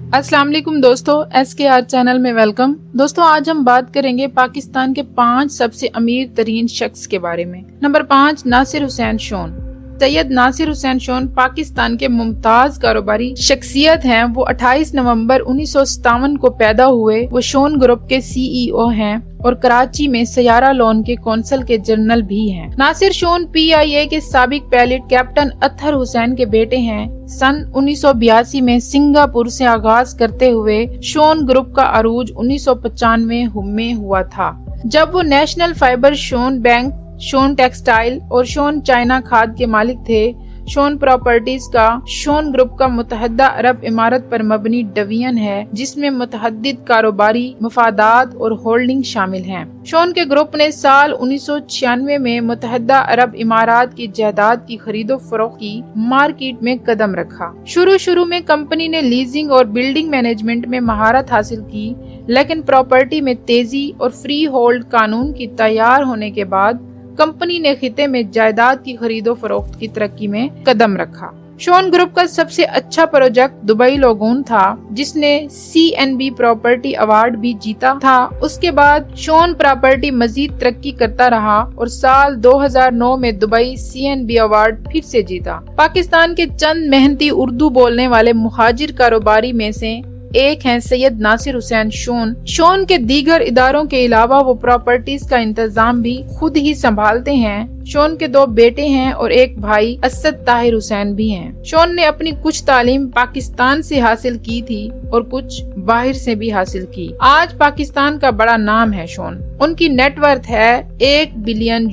अस्सलाम वालेकुम दोस्तों, SKR चैनल में वेलकम। दोस्तों आज हम बात करेंगे पाकिस्तान के 5 सबसे अमीर तरीन शख्स के बारे में। नंबर 5, नासिर हुसैन शोन। सैयद नासिर हुसैन शोन पाकिस्तान के मुमताज कारोबारी शख्सियत हैं। वो 28 नवंबर 1957 को पैदा हुए। वो शोन ग्रुप के CEO हैं और कराची में सयारा लोन के कौंसल के जनरल भी हैं। नासिर शोन PIA के साबिक पायलट कैप्टन अत्हर हुसैन के बेटे हैं। सन 1982 में सिंगापुर से आगाज करते हुए शोन ग्रुप का अरूज 1995 में हुआ था, जब वो national fibre, shown bank, shown textile और शोन चाइना खाद के मालिक थे। शोन प्रॉपर्टीज का शोन ग्रुप का मुत्तहदा अरब इमारत पर मबनी डिवीजन है, जिसमें मुतअद्दिद कारोबारी मफादात और होल्डिंग शामिल हैं। शोन के ग्रुप ने साल 1996 में मुत्तहदा अरब इमारात की जायदाद की खरीदो फरोख्त की मार्केट में कदम रखा। शुरू में कंपनी ने लीजिंग और बिल्डिंग मैनेजमेंट में महारत हासिल की, लेकिन प्रॉपर्टी में तेजी और फ्री होल्ड कानून की तैयार होने के बाद कंपनी ने खिते में जायदाद की खरीदो फरोख्त की तरक्की में कदम रखा। शोन ग्रुप का सबसे अच्छा प्रोजेक्ट दुबई लोगोन था, जिसने CNB प्रॉपर्टी अवार्ड भी जीता था। उसके बाद शोन प्रॉपर्टी मजीद तरक्की करता रहा और साल 2009 में दुबई CNB अवार्ड फिर से जीता। पाकिस्तान के चंद मेहनती उर्दू बोलने वाले मुहाजिर कारोबारी में से एक हैं सैयद नासिर हुसैन शोन। शोन के दीगर इदारों के अलावा वो प्रॉपर्टीज का इंतजाम भी खुद ही संभालते हैं। शोन के 2 बेटे हैं और एक भाई असद ताहिर हुसैन भी हैं। शोन ने अपनी कुछ तालीम पाकिस्तान से हासिल की थी और कुछ बाहर से भी हासिल की। आज पाकिस्तान का बड़ा नाम है शोन। उनकी नेटवर्थ है $1 बिलियन।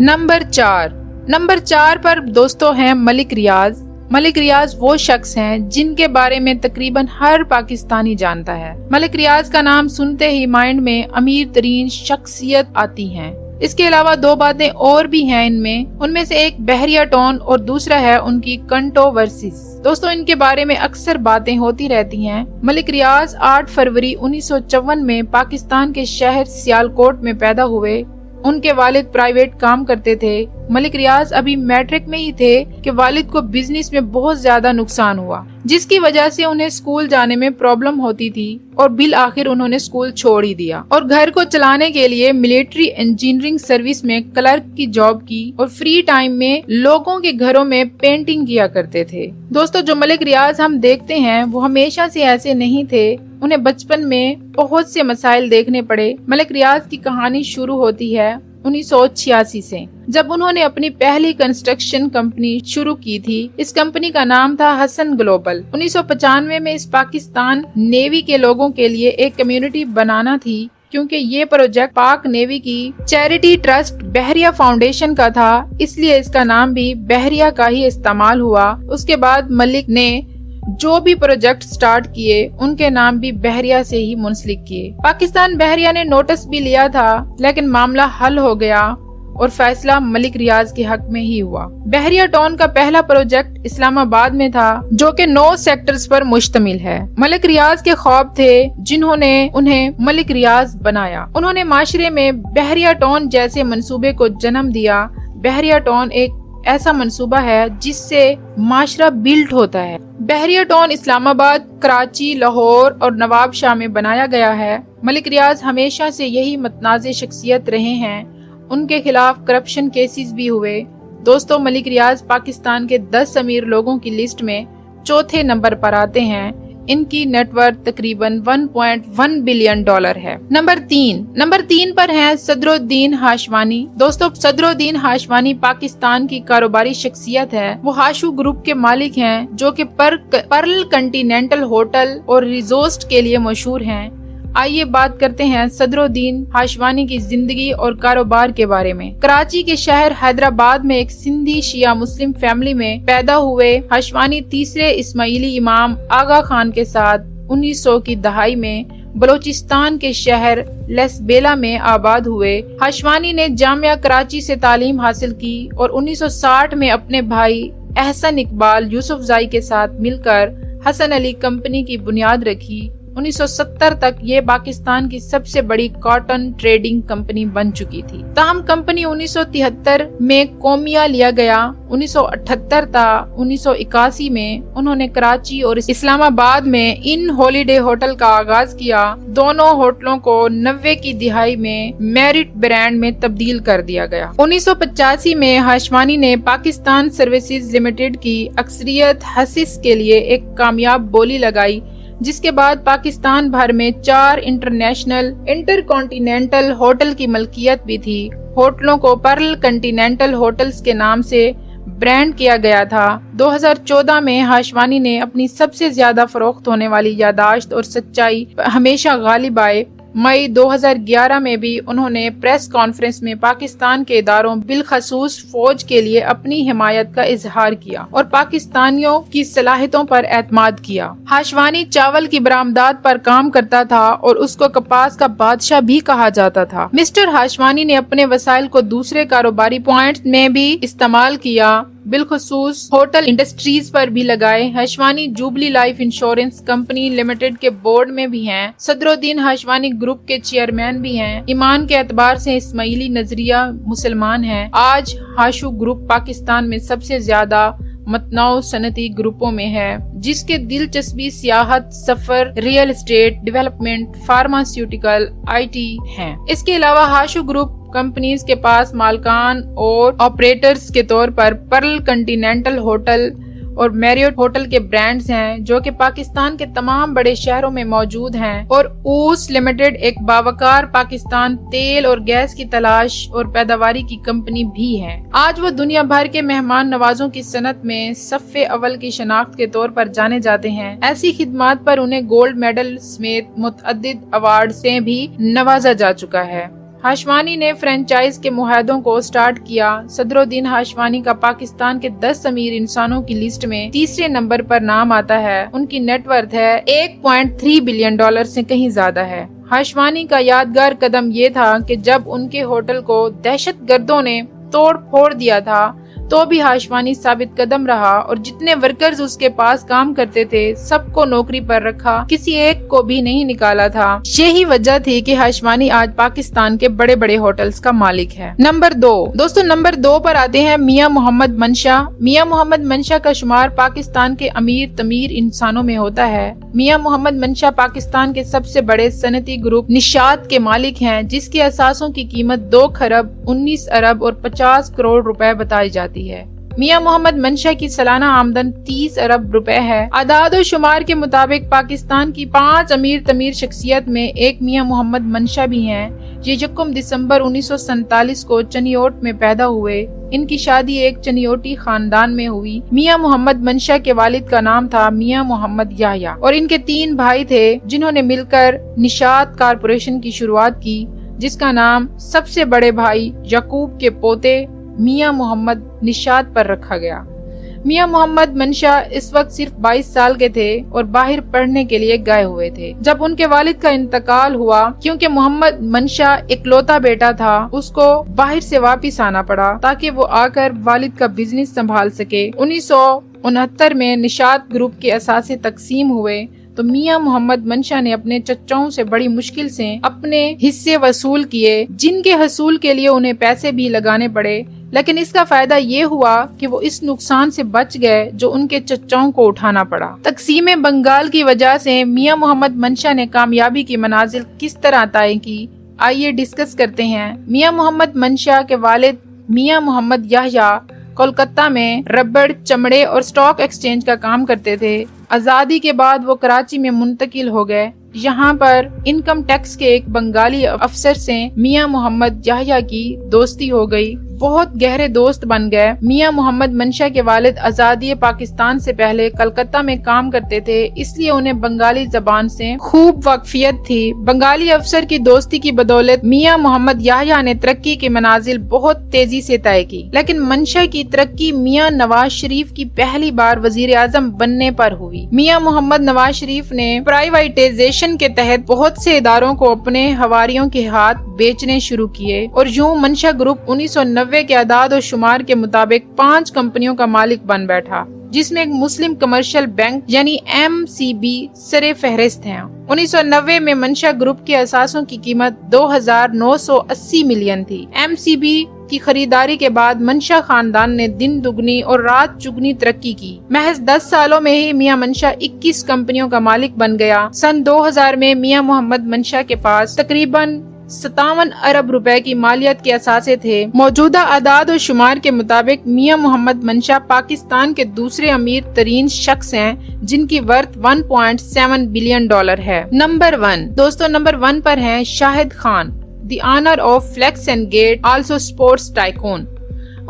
नंबर 4 पर दोस्तों हैं मलिक रियाज। मलिक रियाज वो शख्स हैं जिनके बारे में तकरीबन हर पाकिस्तानी जानता है। मलिक रियाज का नाम सुनते ही माइंड में अमीर तरीन शख्सियत आती हैं। इसके अलावा 2 बातें और भी हैं उनमें से एक बहरिया टोन और दूसरा है उनकी कंट्रोवर्सीज। दोस्तों इनके बारे में अक्सर बातें होती रहती हैं। मलिक रियाज 8 फरवरी 1954 में पाकिस्तान के शहर सियालकोट में पैदा हुए। उनके वालिद प्राइवेट काम करते थे। मलिक रियाज अभी मैट्रिक में ही थे कि वालिद को बिजनेस में बहुत ज्यादा नुकसान हुआ, जिसकी वजह से उन्हें स्कूल जाने में प्रॉब्लम होती थी और बिल आखिर उन्होंने स्कूल छोड़ ही दिया और घर को चलाने के लिए मिलिट्री इंजीनियरिंग सर्विस में क्लर्क की जॉब की और फ्री टाइम में लोगों के घरों में पेंटिंग किया करते थे। दोस्तों जो मलिक रियाज हम देखते हैं वो हमेशा से ऐसे नहीं थे। उन्हें बचपन में बहुत से मसाइल देखने पड़े। मलिक रियाज की कहानी शुरू होती है 1986 से, जब उन्होंने अपनी पहली कंस्ट्रक्शन कंपनी शुरू की थी। इस कंपनी का नाम था हसन ग्लोबल। 1995 में इस पाकिस्तान नेवी के लोगों के लिए एक कम्युनिटी बनाना थी, क्योंकि ये प्रोजेक्ट पाक नेवी की चैरिटी ट्रस्ट बहरिया फाउंडेशन का था, इसलिए इसका नाम भी बहरिया का ही इस्तेमाल हुआ। उसके बाद मलिक ने जो भी प्रोजेक्ट स्टार्ट किए उनके नाम भी बहरिया से ही मुंसलिक किए। पाकिस्तान बहरिया ने नोटिस भी लिया था, लेकिन मामला हल हो गया और फैसला मलिक रियाज के हक में ही हुआ। बहरिया टाउन का पहला प्रोजेक्ट इस्लामाबाद में था, जो कि 9 सेक्टर्स पर मुश्तमिल है। मलिक रियाज के ख्वाब थे जिन्होंने उन्हें मलिक रियाज बनाया। उन्होंने माशरे में बहरिया टाउन जैसे मंसूबे को जन्म दिया। बहरिया टाउन एक ऐसा मंसूबा है जिससे माशरा बिल्ड होता है। बहरिया टाउन इस्लामाबाद, कराची, लाहौर और नवाब शाह में बनाया गया है। मलिक रियाज हमेशा से यही मतनाज़े शख्सियत रहे हैं। उनके खिलाफ करप्शन केसेस भी हुए। दोस्तों मलिक रियाज पाकिस्तान के 10 अमीर लोगों की लिस्ट में 4थे नंबर पर आते हैं। इनकी नेटवर्थ तकरीबन $1.1 बिलियन है। नंबर 3 पर है सदरुद्दीन हाशवानी। दोस्तों सदरुद्दीन हाशवानी पाकिस्तान की कारोबारी शख्सियत है। वो हाशू ग्रुप के मालिक हैं, जो कि पर्ल कंटिनेंटल होटल और रिजोर्ट के लिए मशहूर हैं। आइए बात करते हैं सदरुद्दीन हाशवानी की जिंदगी और कारोबार के बारे में। कराची के शहर हैदराबाद में एक सिंधी शिया मुस्लिम फैमिली में पैदा हुए। हाशवानी तीसरे इस्माइली इमाम आगा खान के साथ 1900 की दहाई में बलोचिस्तान के शहर लेसबेला में आबाद हुए। हाशवानी ने जामिया कराची से तालीम हासिल की और 1960 में अपने भाई एहसन इकबाल यूसुफजाई के साथ मिलकर हसन अली कंपनी की बुनियाद रखी। 1970 تک یہ پاکستان کی سب سے بڑی کاٹن ٹریڈنگ کمپنی بن چکی تھی۔ تاہم کمپنی 1973 میں کومیہ لیا گیا۔ 1978 تا 1981 میں انہوں نے کراچی اور اسلام آباد میں ان ہالیڈے ہوٹل کا آغاز کیا۔ دونوں ہوٹلوں کو 90 کی دہائی میں میرٹ برانڈ میں تبدیل کر دیا گیا۔ 1985 میں ہاشوانی نے پاکستان سروسز لمیٹڈ کی اکثریت حصص کے لیے ایک کامیاب بولی لگائی، جس کے بعد پاکستان بھر میں 4 انٹرنیشنل انٹر کانٹیننٹل ہوٹل کی ملکیت بھی تھی۔ ہوٹلوں کو پرل کنٹیننٹل ہوٹلز کے نام سے برانڈ کیا گیا تھا۔ 2014 میں ہاشوانی نے اپنی سب سے زیادہ فروخت ہونے والی یادداشت اور سچائی ہمیشہ غالب آئے۔ مئی 2011 میں بھی انہوں نے پریس کانفرنس میں پاکستان کے اداروں بالخصوص فوج کے لیے اپنی حمایت کا اظہار کیا اور پاکستانیوں کی صلاحیتوں پر اعتماد کیا۔ ہاشوانی چاول کی برآمدات پر کام کرتا تھا اور اس کو کپاس کا بادشاہ بھی کہا جاتا تھا۔ مسٹر ہاشوانی نے اپنے وسائل کو دوسرے کاروباری پوائنٹس میں بھی استعمال کیا، بالخصوص ہوٹل انڈسٹریز پر بھی لگائے۔ Hashwani Jubilee Life Insurance Company Limited کے بورڈ میں بھی ہیں۔ صدر الدین ہاشوانی گروپ کے چیئرمین بھی ہیں۔ ایمان کے اعتبار سے اسماعیلی نظریہ مسلمان ہیں۔ آج ہاشو گروپ پاکستان میں سب سے زیادہ متنوع صنعتی گروپوں میں ہے، جس کے دلچسپی سیاحت، سفر، real estate development, pharmaceutical, I T ہیں۔ اس کے علاوہ ہاشو گروپ کمپنیز کے پاس مالکان اور آپریٹرز کے طور پر پرل کنٹیننٹل ہوٹل اور میریوٹ ہوٹل کے برانڈز ہیں، جو کہ پاکستان کے تمام بڑے شہروں میں موجود ہیں، اور اوس لمیٹڈ ایک باوقار پاکستان تیل اور گیس کی تلاش اور پیداواری کی کمپنی بھی ہے۔ آج وہ دنیا بھر کے مہمان نوازوں کی صنعت میں صف اول کی شناخت کے طور پر جانے جاتے ہیں۔ ایسی خدمات پر انہیں گولڈ میڈل سمیت متعدد ایوارڈ سے بھی نوازا جا چکا ہے۔ ہاشوانی نے فرنچائز کے معاہدوں کو سٹارٹ کیا۔ صدر الدین ہاشوانی کا پاکستان کے 10 امیر انسانوں کی لسٹ میں تیسرے نمبر پر نام آتا ہے۔ ان کی نیٹ ورتھ ہے $1.3 بلین سے کہیں زیادہ ہے۔ ہاشوانی کا یادگار قدم یہ تھا کہ جب ان کے ہوٹل کو دہشت گردوں نے توڑ پھوڑ دیا تھا تو بھی ہاشوانی ثابت قدم رہا اور جتنے ورکرز اس کے پاس کام کرتے تھے سب کو نوکری پر رکھا، کسی ایک کو بھی نہیں نکالا تھا۔ یہی وجہ تھی کہ ہاشوانی آج پاکستان کے بڑے بڑے ہوٹلز کا مالک ہے۔ نمبر 2 دوستو، نمبر 2 پر آتے ہیں میاں محمد منشا۔ میاں محمد منشا کا شمار پاکستان کے امیر تمیر انسانوں میں ہوتا ہے۔ میاں محمد منشا پاکستان کے سب سے بڑے صنعتی گروپ نشاط کے مالک ہیں، جس کے اثاثوں کی قیمت 2 خرب 19 ارب اور 50 کروڑ روپے بتائی جاتی ہے۔ میاں محمد منشا کی سالانہ آمدن 30 ارب روپے ہے۔ اعداد و شمار کے مطابق پاکستان کی 5 امیر تمیر شخصیت میں ایک میاں محمد منشا بھی ہیں۔ یہ 1 دسمبر 1947 کو چنیوٹ میں پیدا ہوئے۔ ان کی شادی ایک چنیوٹی خاندان میں ہوئی۔ میاں محمد منشا کے والد کا نام تھا میاں محمد یحییٰ اور ان کے 3 بھائی تھے، جنہوں نے مل کر نشاط کارپوریشن کی شروعات کی، جس کا نام سب سے بڑے بھائی یعقوب کے پوتے میاں محمد نشاط پر رکھا گیا۔ میاں محمد منشا اس وقت صرف 22 سال کے تھے اور باہر پڑھنے کے لیے گئے ہوئے تھے جب ان کے والد کا انتقال ہوا۔ کیونکہ محمد منشا اکلوتا بیٹا تھا، اس کو باہر سے واپس آنا پڑا تاکہ وہ آ کر والد کا بزنس سنبھال سکے۔ 1969 میں نشاط گروپ کے اثاثے تقسیم ہوئے تو میاں محمد منشا نے اپنے چچاؤں سے بڑی مشکل سے اپنے حصے وصول کیے، جن کے حصول کے لیے انہیں پیسے بھی لگانے پڑے، لیکن اس کا فائدہ یہ ہوا کہ وہ اس نقصان سے بچ گئے جو ان کے چچاؤں کو اٹھانا پڑا۔ تقسیم بنگال کی وجہ سے میاں محمد منشا نے کامیابی کی منازل کس طرح طے کی، آئیے ڈسکس کرتے ہیں۔ میاں محمد منشا کے والد میاں محمد یحییٰ کولکتہ میں ربڑ، چمڑے اور سٹاک ایکسچینج کا کام کرتے تھے۔ آزادی کے بعد وہ کراچی میں منتقل ہو گئے۔ یہاں پر انکم ٹیکس کے ایک بنگالی افسر سے میاں محمد یحییٰ کی دوستی ہو گئی، بہت گہرے دوست بن گئے۔ میاں محمد منشا کے والد آزادی پاکستان سے پہلے کلکتہ میں کام کرتے تھے، اس لیے انہیں بنگالی زبان سے خوب واقفیت تھی۔ بنگالی افسر کی دوستی کی بدولت میاں محمد یحییٰ نے ترقی کے منازل بہت تیزی سے طے کی، لیکن منشا کی ترقی میاں نواز شریف کی پہلی بار وزیر اعظم بننے پر ہوئی۔ میاں محمد نواز شریف نے پرائیویٹائزیشن کے تحت بہت سے اداروں کو اپنے حواریوں کے ہاتھ بیچنے شروع کیے اور یوں منشا گروپ 1990 کے اعداد و شمار کے مطابق 5 کمپنیوں کا مالک بن بیٹھا، जिस में एक मुस्लिम कमर्शियल बैंक यानी MCB सरे फहरिस्त हैं। 1990 में मंशा ग्रुप के असासों की कीमत 2,980 मिलियन थी। MCB की खरीदारी के बाद मंशा खानदान ने दिन दुगनी और रात चुगनी तरक्की की। महज 10 सालों में ही मियां मंशा 21 कंपनियों का मालिक बन गया। सन 2000 में मियां मोहम्मद मंशा के पास तकरीबन 57 अरब रुपए की मालियत के असासे थे। मौजूदा आदाद और शुमार के मुताबिक मियां मोहम्मद मंशा पाकिस्तान के दूसरे अमीर तरीन शख्स हैं, जिनकी वर्थ 1.7 बिलियन डॉलर है। नंबर 1 दोस्तों, नंबर 1 पर है Shahid Khan, the owner of Flex and Gate, also sports tycoon.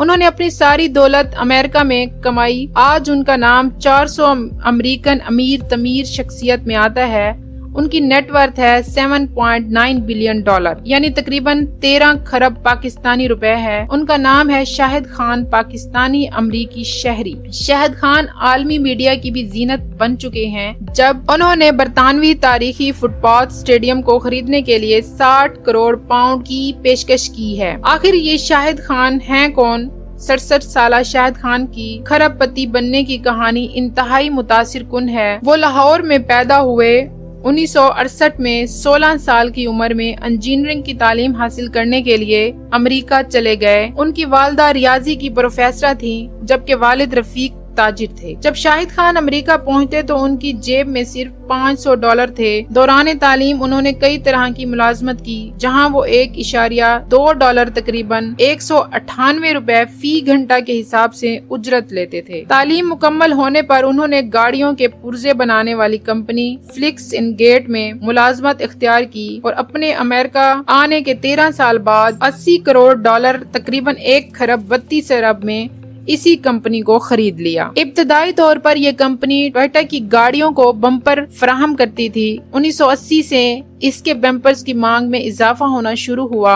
उन्होंने अपनी सारी दौलत अमेरिका में कमाई। आज उनका नाम 400 अमेरिकन अमीर तमीर शख्सियत में आता है। उनकी नेटवर्थ है 7.9 बिलियन डॉलर यानी तकरीबन 13 खरब पाकिस्तानी रुपए है। उनका नाम है शाहिद खान, पाकिस्तानी अमरीकी शहरी। शाहिद खान आलमी मीडिया की भी जीनत बन चुके हैं जब उन्होंने बरतानवी तारीखी फुटपाथ स्टेडियम को खरीदने के लिए 60 करोड़ पाउंड की पेशकश की है। आखिर ये शाहिद खान हैं कौन? 67 साल शाहिद खान की खरबपति बनने की कहानी इंतहाई मुतासिर कुन है। वो लाहौर में पैदा हुए। 1968 में 16 साल की उम्र में इंजीनियरिंग की तालीम हासिल करने के लिए अमेरिका चले गए। उनकी वालिदा रियाजी की प्रोफेसर थी, जबकि वालिद रफीक ताजिर थे। जब शाहिद खान अमेरिका पहुंचे तो उनकी जेब में सिर्फ $500 थे। दौरान तालीम उन्होंने कई तरह की मुलाजमत की, जहां वो $1.2 तकरीबन 198 रुपए फी घंटा के हिसाब से उजरत लेते थे। तालीम मुकम्मल होने पर उन्होंने गाड़ियों के पुर्जे बनाने वाली कंपनी फ्लिक्स एंड गेट में मुलाजमत इख्तियार की और अपने अमेरिका आने के 13 साल बाद $80 करोड़ तकरीबन 1 खरब 32 अरब में इसी कंपनी को खरीद लिया। इब्तदाई तौर पर यह कंपनी टोयोटा की गाड़ियों को बम्पर फराहम करती थी। 1980 से इसके बम्पर्स की मांग में इजाफा होना शुरू हुआ।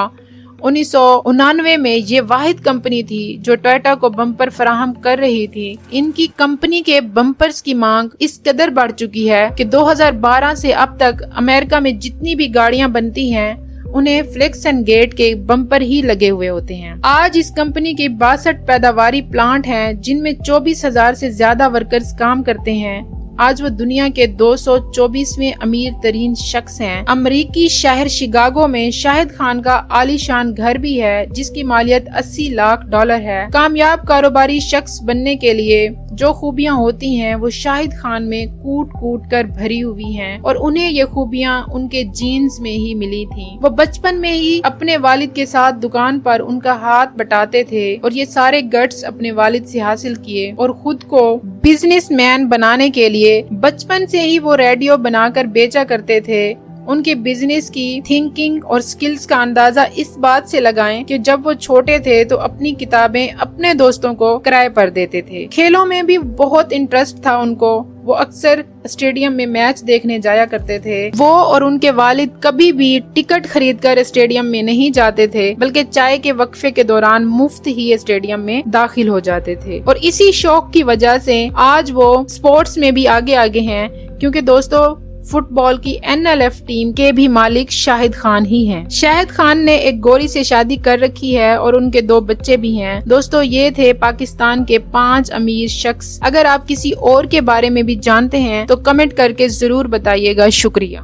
1999 में ये वाहिद कंपनी थी जो टोयोटा को बम्पर फराहम कर रही थी। इनकी कंपनी के बम्पर्स की मांग इस कदर बढ़ चुकी है कि 2012 से अब तक अमेरिका में जितनी भी गाड़ियां बनती हैं उन्हें फ्लेक्स एंड गेट के बम्पर ही लगे हुए होते हैं। आज इस कंपनी के 62 पैदावारी प्लांट हैं, जिनमें 24,000 से ज्यादा वर्कर्स काम करते हैं। आज वो दुनिया के 224वें अमीर तरीन शख्स हैं। अमरीकी शहर शिकागो में शाहिद खान का आलीशान घर भी है, जिसकी मालियत $80 लाख है। कामयाब कारोबारी शख्स बनने के लिए जो खूबियां होती हैं वो शाहिद खान में कूट कूट कर भरी हुई हैं और उन्हें ये खूबियां उनके जीन्स में ही मिली थीं। वो बचपन में ही अपने वालिद के साथ दुकान पर उनका हाथ बटाते थे और ये सारे गट्स अपने वालिद से हासिल किए और खुद को बिजनेसमैन बनाने के लिए बचपन से ही वो रेडियो बनाकर बेचा करते थे। उनके बिजनेस की थिंकिंग और स्किल्स का अंदाजा इस बात से लगाएं कि जब वो छोटे थे तो अपनी किताबें अपने दोस्तों को किराए पर देते थे। खेलों में भी बहुत इंटरेस्ट था उनको। वो अक्सर स्टेडियम में मैच देखने जाया करते थे। वो और उनके वालिद कभी भी टिकट खरीदकर स्टेडियम में नहीं जाते थे, बल्कि चाय के वक्फे के दौरान मुफ्त ही स्टेडियम में दाखिल हो जाते थे। और इसी शौक की वजह से आज वो स्पोर्ट्स में भी आगे हैं, क्योंकि दोस्तों फुटबॉल की NLF टीम के भी मालिक शाहिद खान ही हैं। शाहिद खान ने एक गोरी से शादी कर रखी है और उनके 2 बच्चे भी हैं। दोस्तों ये थे पाकिस्तान के 5 अमीर शख्स। अगर आप किसी और के बारे में भी जानते हैं तो कमेंट करके जरूर बताइएगा। शुक्रिया।